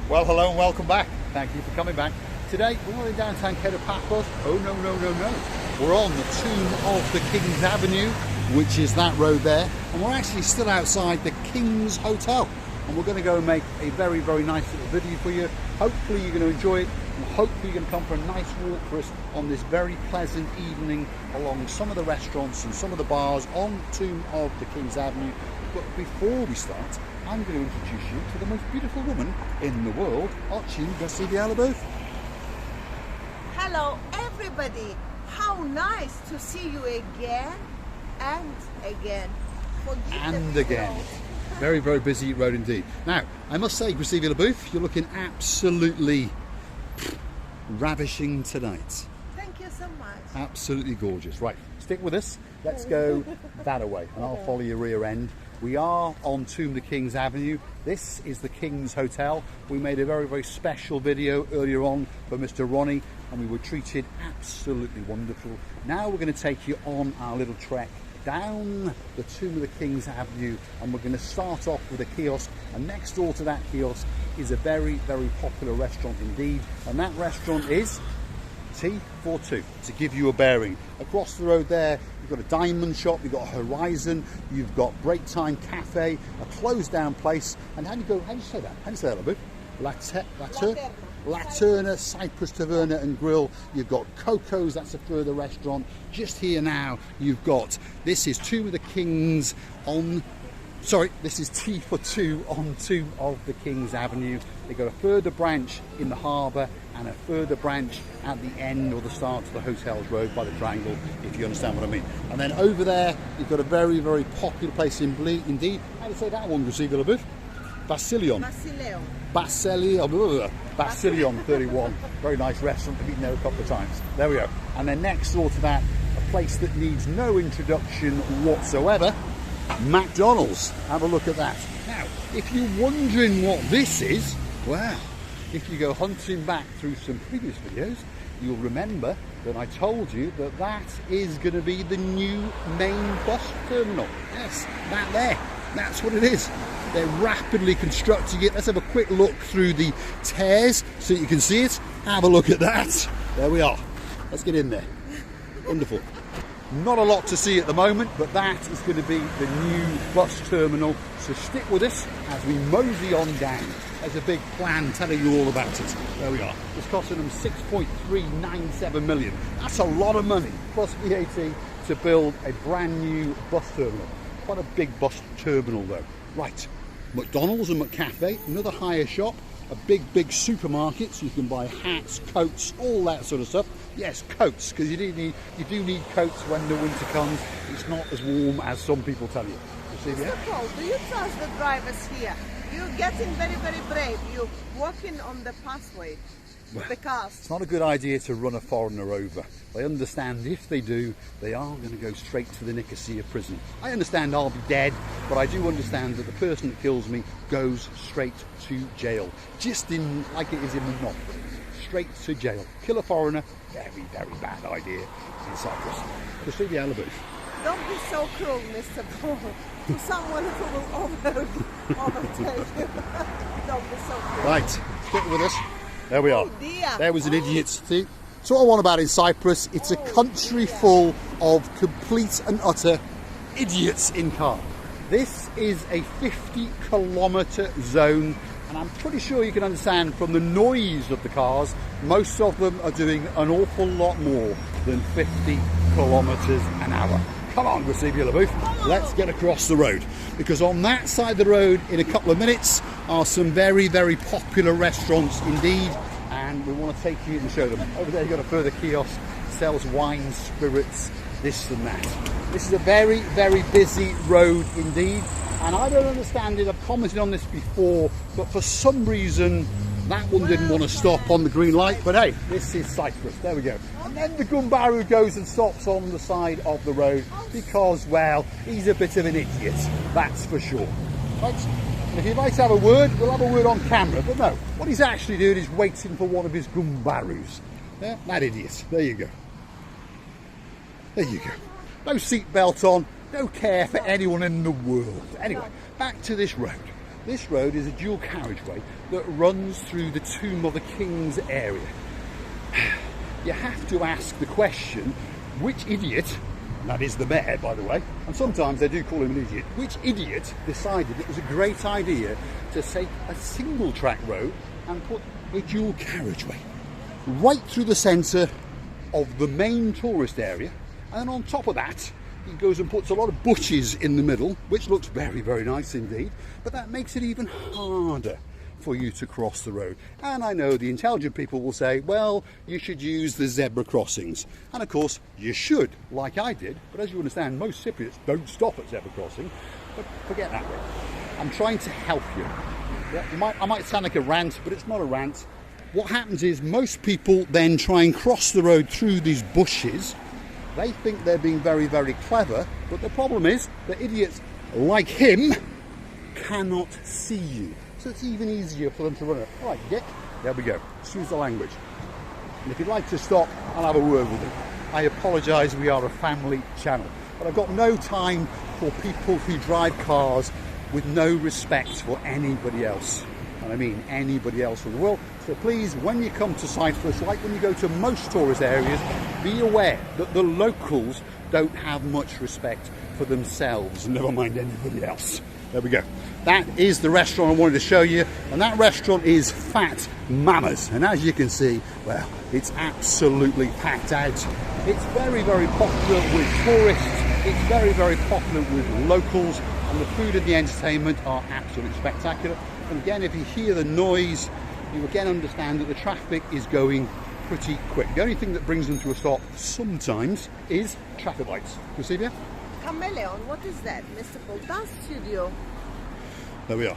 Well, hello and welcome back. Thank you for coming back. Today, we're not in downtown Paphos. Oh, no. We're on the Tomb of the King's Avenue, which is that road there. And we're actually still outside the King's Hotel. And we're going to go and make a very, very nice little video for you. Hopefully you're going to enjoy it. And hopefully you're going to come for a nice walk for us on this very pleasant evening along some of the restaurants and some of the bars on Tomb of the King's Avenue. But before we start, I'm going to introduce you to the most beautiful woman in the world, Archie Garcia. Hello everybody, how nice to see you again and again. And again. Very, very busy road indeed. Now, I must say, Garcia Booth, you're looking absolutely ravishing tonight. Thank you so much. Absolutely gorgeous. Right, stick with us. Let's go that away and I'll follow your rear end. We are on Tomb of the King's Avenue. This is the King's Hotel. We made a very, very special video earlier on for Mr. Ronnie and we were treated absolutely wonderful. Now we're going to take you on our little trek down the Tomb of the King's Avenue and we're going to start off with a kiosk, and next door to that kiosk is a very, very popular restaurant indeed, and that restaurant is T42, to give you a bearing. Across the road there, you've got a diamond shop, you've got a Horizon, you've got Break Time Cafe, a closed down place, and how do you say that? How do you say that, Lou? Laterna, Cyprus Taverna and Grill. You've got Coco's, that's a further restaurant. Just here now, you've got, this is Tomb of the King's on, sorry, this is T42 on Tomb of the King's Avenue. They've got a further branch in the harbour and a further branch at the end or the start of the hotel's road by the triangle, if you understand what I mean. And then over there, you've got a very, very popular place indeed. How do you say that one, Garcia Booth? Basilion 31. Very nice restaurant. I've eaten there a couple of times. There we go. And then next door to that, a place that needs no introduction whatsoever, McDonald's. Have a look at that. Now, if you're wondering what this is, well, if you go hunting back through some previous videos, you'll remember that I told you that that is going to be the new main bus terminal. Yes, that there. That's what it is. They're rapidly constructing it. Let's have a quick look through the tears so you can see it. Have a look at that. There we are. Let's get in there. Wonderful. Not a lot to see at the moment, but that is going to be the new bus terminal. So stick with us as we mosey on down. There's a big plan telling you all about it. There we are. It's costing them 6.397 million. That's a lot of money, plus VAT, to build a brand new bus terminal. Quite a big bus terminal though. Right, McDonald's and McCafe, another hire shop, a big supermarket, so you can buy hats, coats, all that sort of stuff. Yes, coats, because you do need coats when the winter comes. It's not as warm as some people tell you. Mr. Paul, do you trust the drivers here? You're getting very, very brave. You're walking on the pathway with the cars. It's not a good idea to run a foreigner over. I understand if they do, they are going to go straight to the Nicosia prison. I understand I'll be dead, but I do understand that the person that kills me goes straight to jail. Just in, like it is in Monopoly. Straight to jail. Kill a foreigner, very, very bad idea in Cyprus. Proceed the Booth. Don't be so cruel, Mr. Paul, to someone who will overtake you. Don't be so cruel. Right, stick with us. There we are. Oh dear. There was an idiot. See, that's what I want about in Cyprus. It's a country full of complete and utter idiots in cars. This is a 50-kilometre zone, and I'm pretty sure you can understand from the noise of the cars, most of them are doing an awful lot more than 50 kilometres an hour. Come on, Garcia Booth, let's get across the road, because on that side of the road in a couple of minutes are some very, very popular restaurants indeed, and we want to take you and show them. Over there you've got a further kiosk, sells wine, spirits, this and that. This is a very, very busy road indeed, and I don't understand it. I've commented on this before, but for some reason that one didn't want to stop on the green light, but hey, this is Cyprus. There we go. And then the Gumbaru goes and stops on the side of the road because, well, he's a bit of an idiot, that's for sure. Right? And if you'd like to have a word, we'll have a word on camera, but no, what he's actually doing is waiting for one of his Gumbarus. Yeah, that idiot. There you go. There you go. No seatbelt on, no care for anyone in the world. Anyway, back to this road. This road is a dual carriageway that runs through the Tomb of the Kings area. You have to ask the question, which idiot, and that is the mayor by the way, and sometimes they do call him an idiot, which idiot decided it was a great idea to take a single track road and put a dual carriageway right through the centre of the main tourist area, and then on top of that he goes and puts a lot of bushes in the middle, which looks very, very nice indeed, but that makes it even harder for you to cross the road. And I know the intelligent people will say, well, you should use the zebra crossings, and of course you should, like I did, but as you understand, most Cypriots don't stop at zebra crossing. But forget that bit. I'm trying to help you. Yeah, I might sound like a rant, but it's not a rant. What happens is most people then try and cross the road through these bushes. They think they're being very, very clever, but the problem is that idiots like him cannot see you. So it's even easier for them to run it. All right, Dick, there we go. Excuse the language. And if you'd like to stop, I'll have a word with you. I apologise, we are a family channel. But I've got no time for people who drive cars with no respect for anybody else. And I mean anybody else in the world. So please, when you come to Cyprus, like when you go to most tourist areas, be aware that the locals don't have much respect for themselves, never mind anybody else. There we go. That is the restaurant I wanted to show you, and that restaurant is Fat Mama's. And as you can see, well, it's absolutely packed out. It's very, very popular with tourists. It's very, very popular with locals, and the food and the entertainment are absolutely spectacular. And again, if you hear the noise, you again understand that the traffic is going pretty quick. The only thing that brings them to a stop sometimes is traffic lights. You see there? Chameleon, what is that? Mr. Paul, dance studio. There we are.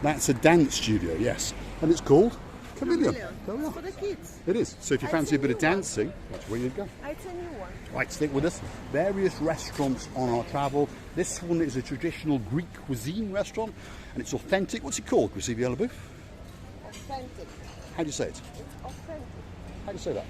That's a dance studio, yes. And it's called Chameleon. There we are. For the kids. It is. So if you fancy a bit of dancing, that's where you'd go. It's a new one. Right, stick with us. Various restaurants on our travel. This one is a traditional Greek cuisine restaurant, and it's authentic. What's it called, Grisivia Laboof? Authentic. How do you say it? It's authentic. How do you say that?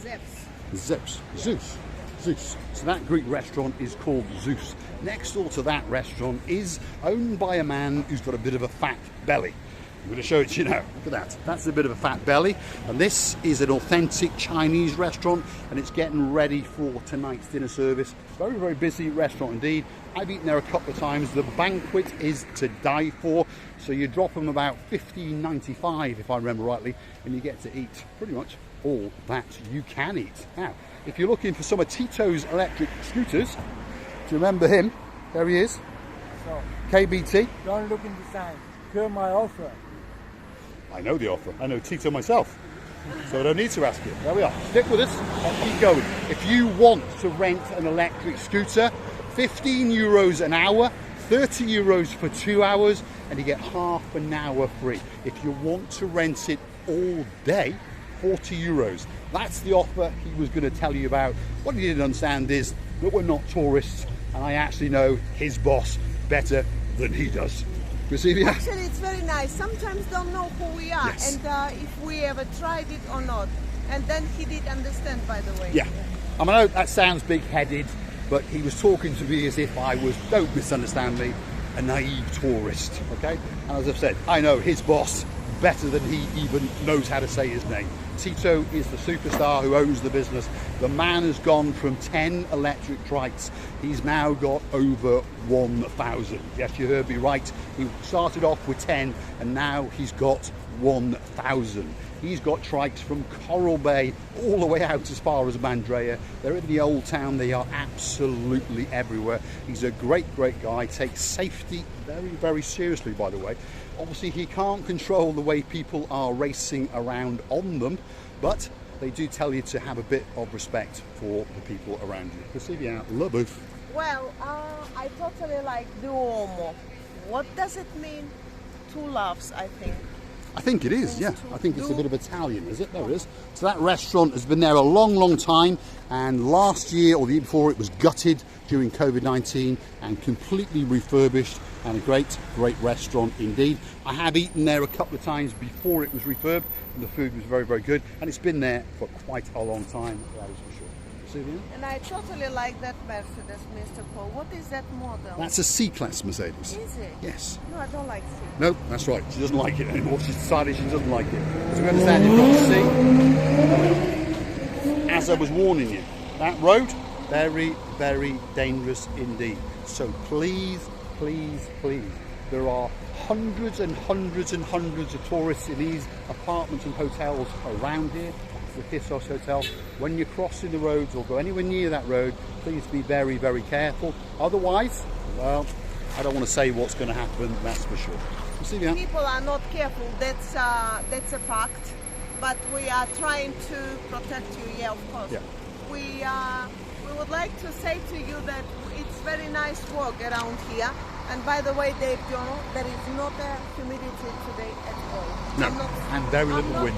Zeus. Zeus. Zeus. So that Greek restaurant is called Zeus. Next door to that restaurant is owned by a man who's got a bit of a fat belly. I'm going to show it to you now. Look at that. That's a bit of a fat belly. And this is an authentic Chinese restaurant, and it's getting ready for tonight's dinner service. Very, very busy restaurant indeed. I've eaten there a couple of times. The banquet is to die for. So you drop them about $15.95, if I remember rightly, and you get to eat pretty much all that you can eat. Now, if you're looking for some of Tito's electric scooters, do you remember him? There he is. So, KBT. don't look in the sign. Hear my offer. I know the offer. I know Tito myself. So I don't need to ask you. There we are. Stick with us. I'll keep going. If you want to rent an electric scooter, €15 an hour, €30 for 2 hours, and you get half an hour free. If you want to rent it all day, €40. That's the offer he was going to tell you about. What he didn't understand is that we're not tourists, and I actually know his boss better than he does. Grisivia? Actually, it's very nice. Sometimes don't know who we are, Yes. and if we ever tried it or not. And then he did understand, by the way. Yeah. I know that sounds big-headed, but he was talking to me as if I was, don't misunderstand me, a naive tourist, okay? And as I've said, I know his boss better than he even knows how to say his name. Tito is the superstar who owns the business. The man has gone from 10 electric trikes. He's now got over 1,000. Yes, you heard me right. He started off with 10 and now he's got 1,000. He's got trikes from Coral Bay all the way out as far as Mandrea. They're in the old town. They are absolutely everywhere. He's a great, great guy. Takes safety very, very seriously, by the way. Obviously, he can't control the way people are racing around on them, but they do tell you to have a bit of respect for the people around you. Grisivia Laboof. Well, I totally like Duomo. What does it mean? Two loves, I think. I think it is, yeah. I think it's a bit of Italian, is it? There it is. So that restaurant has been there a long, long time, and last year or the year before it was gutted during COVID-19 and completely refurbished, and a great, great restaurant indeed. I have eaten there a couple of times before it was refurbed, and the food was very, very good, and it's been there for quite a long time, that is for see there? And I totally like that Mercedes, Mr. Paul. What is that model? That's a C-Class Mercedes. Is it? Yes. No, I don't like C. No, that's right. She doesn't like it anymore. She's decided she doesn't like it. As we understand, you've got C. As I was warning you, that road, very, very dangerous indeed. So please, please, please, there are hundreds and hundreds and hundreds of tourists in these apartments and hotels around here. The Paphos Hotel. When you're crossing the roads or go anywhere near that road, please be very, very careful. Otherwise, well, I don't want to say what's going to happen, that's for sure. You see that? People are not careful, that's a fact. But we are trying to protect you, yeah, of course. Yeah. We would like to say to you that it's very nice walk around here. And by the way, Dave Jono, there is not a humidity today at all. No, and very little wind.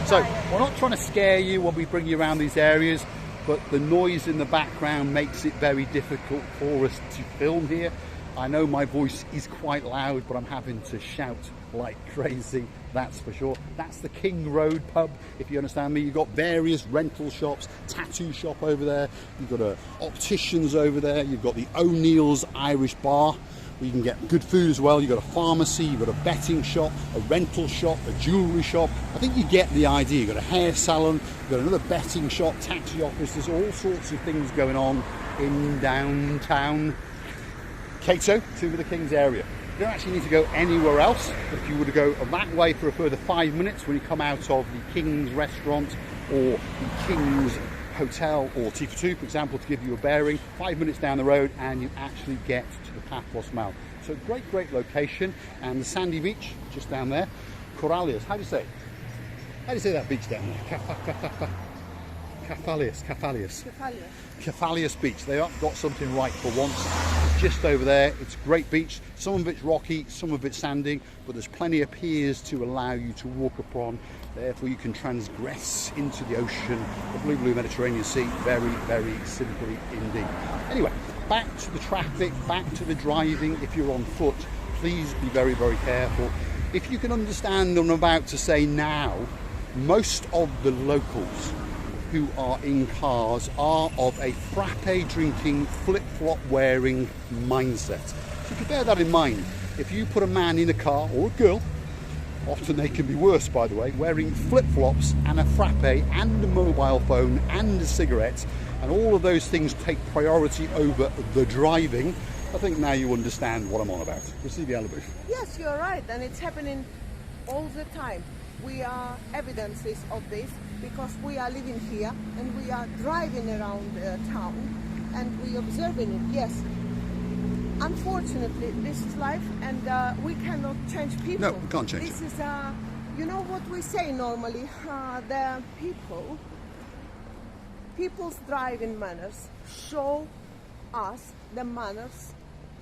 So we're not trying to scare you when we bring you around these areas, but the noise in the background makes it very difficult for us to film here. I know my voice is quite loud, but I'm having to shout like crazy, that's for sure. That's the King Road pub, if you understand me. You've got various rental shops, tattoo shop over there, you've got a opticians over there, you've got the O'Neill's Irish bar, where you can get good food as well. You've got a pharmacy, you've got a betting shop, a rental shop, a jewellery shop. I think you get the idea. You've got a hair salon, you've got another betting shop, taxi office. There's all sorts of things going on in downtown Tito, to the King's area. You don't actually need to go anywhere else, but if you were to go that way for a further 5 minutes when you come out of the King's restaurant or the King's Hotel or Tito, for example, to give you a bearing, 5 minutes down the road and you actually get to the Paphos Mouth. So great, great location. And the sandy beach just down there, Coralius. How do you say it? How do you say that beach down there? Cephalius Beach. They have got something right for once. It's just over there. It's a great beach. Some of it's rocky, some of it's sandy, but there's plenty of piers to allow you to walk upon. Therefore you can transgress into the ocean, the blue Mediterranean Sea, very, very simply indeed. Anyway, back to the traffic, back to the driving. If you're on foot, please be very, very careful. If you can understand what I'm about to say now, most of the locals who are in cars are of a frappe drinking, flip-flop wearing mindset. So if you bear that in mind, if you put a man in a car, or a girl, often they can be worse by the way, wearing flip-flops and a frappe and a mobile phone and a cigarette, and all of those things take priority over the driving, I think now you understand what I'm on about. You see the Alaboo? Yes, you're right, and it's happening all the time. We are evidences of this because we are living here and we are driving around town and we observing it. Yes, unfortunately, this is life, and we cannot change people. No, we can't change this is, you know what we say normally, the people's driving manners show us the manners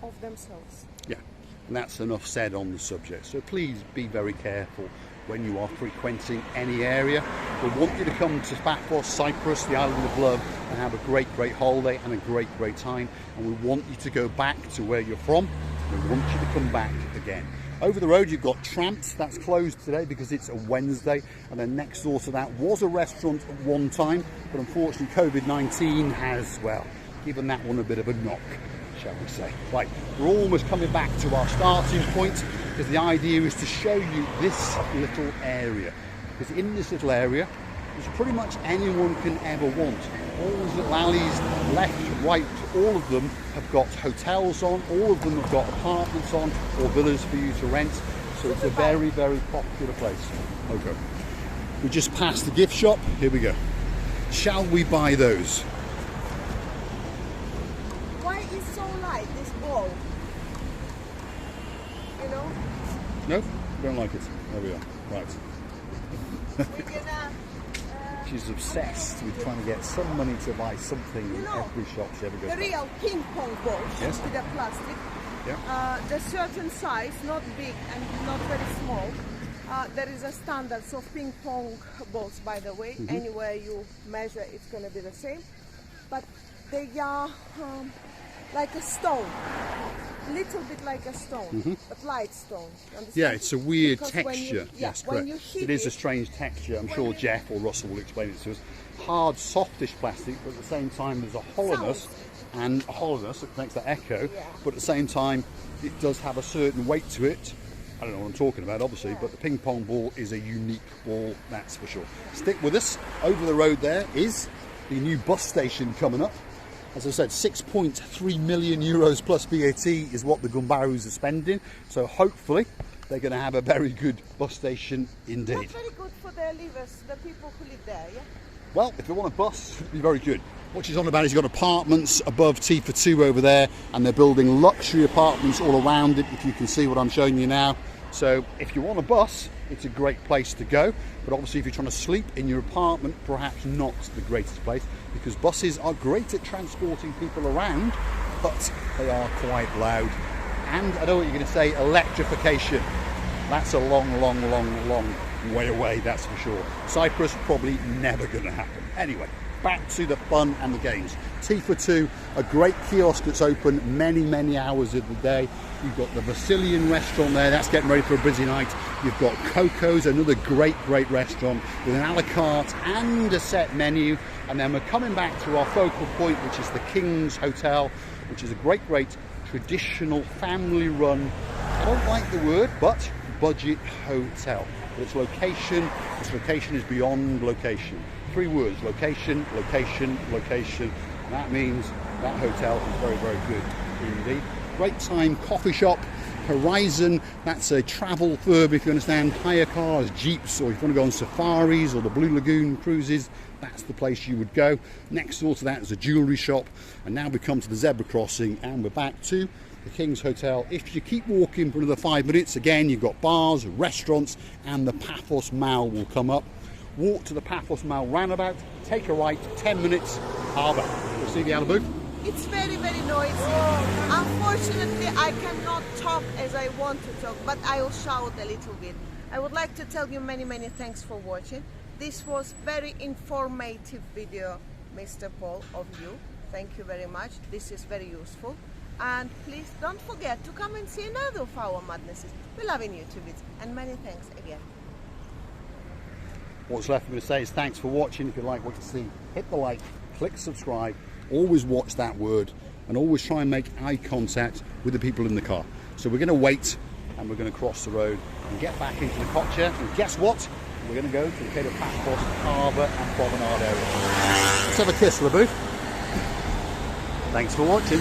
of themselves. Yeah, and that's enough said on the subject. So please be very careful when you are frequenting any area. We want you to come to Paphos Cyprus, the island of love, and have a great, great holiday and a great, great time. And we want you to go back to where you're from. We want you to come back again. Over the road you've got Tramps, that's closed today because it's a Wednesday, and then next door to that was a restaurant at one time, but unfortunately COVID-19 has, well, given that one a bit of a knock, shall we say. Right, we're almost coming back to our starting point, because the idea is to show you this little area. Because in this little area, there's pretty much anyone can ever want. All these little alleys, left, right, all of them have got hotels on, all of them have got apartments on, or villas for you to rent. So it's a very, very popular place. Okay. We just passed the gift shop, here we go. Shall we buy those? Why is so light, this ball? You know? No? Don't like it. There we are. Right. We're gonna, She's obsessed with trying to get some money to buy something in every shop she ever goes the to. real ping pong balls, Yes. with the plastic. Yeah. The certain size, not big and not very small. There is a standards of ping pong balls, by the way. Anywhere you measure, it's going to be the same. But they are like a stone. little bit like a stone, but light stone. Understand? Yeah, it's a weird Because when you- texture. yeah, Yes, when correct. you heat It is a it- strange texture. I'm sure when you- Jeff or Russell will explain it to us. Hard, softish plastic, but at the same time there's a hollowness that makes that echo. Yeah. But at the same time, it does have a certain weight to it. I don't know what I'm talking about, obviously, but the ping pong ball is a unique ball, that's for sure. Stick with us. Over the road there is the new bus station coming up. As I said, 6.3 million euros plus VAT is what the Gumbarus are spending. So hopefully they're going to have a very good bus station indeed. That's very good for their livers, the people who live there, yeah? Well, if they want a bus, it'd be very good. What she's on about is you've got apartments above T4 over there, and they're building luxury apartments all around it, if you can see what I'm showing you now. So if you want a bus, it's a great place to go. But obviously if you're trying to sleep in your apartment, perhaps not the greatest place, because buses are great at transporting people around, but they are quite loud. And I know what you're going to say, electrification. That's a long way away, that's for sure. Cyprus, probably never going to happen. Anyway, back to the fun and the games. T4, a great kiosk that's open many hours of the day. You've got the Vasilian restaurant there, that's getting ready for a busy night. You've got Coco's, another great restaurant with an a la carte and a set menu. And then we're coming back to our focal point, which is the King's Hotel, which is a great traditional family run, I don't like the word, but budget hotel. But its location is beyond location. 3 words: location. And that means that hotel is very good indeed. Great time coffee shop. Horizon, that's a travel firm, if you understand. Hire cars, jeeps, or if you want to go on safaris or the Blue Lagoon cruises, that's the place you would go. Next door to that is a jewellery shop. And now we come to the zebra crossing and we're back to the King's Hotel. If you keep walking for another 5 minutes, again, you've got bars, restaurants, and the Paphos Mall will come up. Walk to the Paphos Mall roundabout, take a right, 10 minutes, harbour. You'll see the other booth. It's very noisy. Unfortunately, I cannot talk as I want to talk, but I will shout a little bit. I would like to tell you many thanks for watching. This was very informative video, Mr. Paul, of you. Thank you very much. This is very useful. And please don't forget to come and see another of our madnesses. We love in YouTube, and many thanks again. What's left for me to say is thanks for watching. If you like what you see, hit the like, click subscribe, always watch that word, and always try and make eye contact with the people in the car. So we're going to wait, and we're going to cross the road and get back into the Kotcha, and guess what? We're going to go to the Cape of Paphos Harbour and Promenade area. Let's have a kiss, LaBoo. Thanks for watching.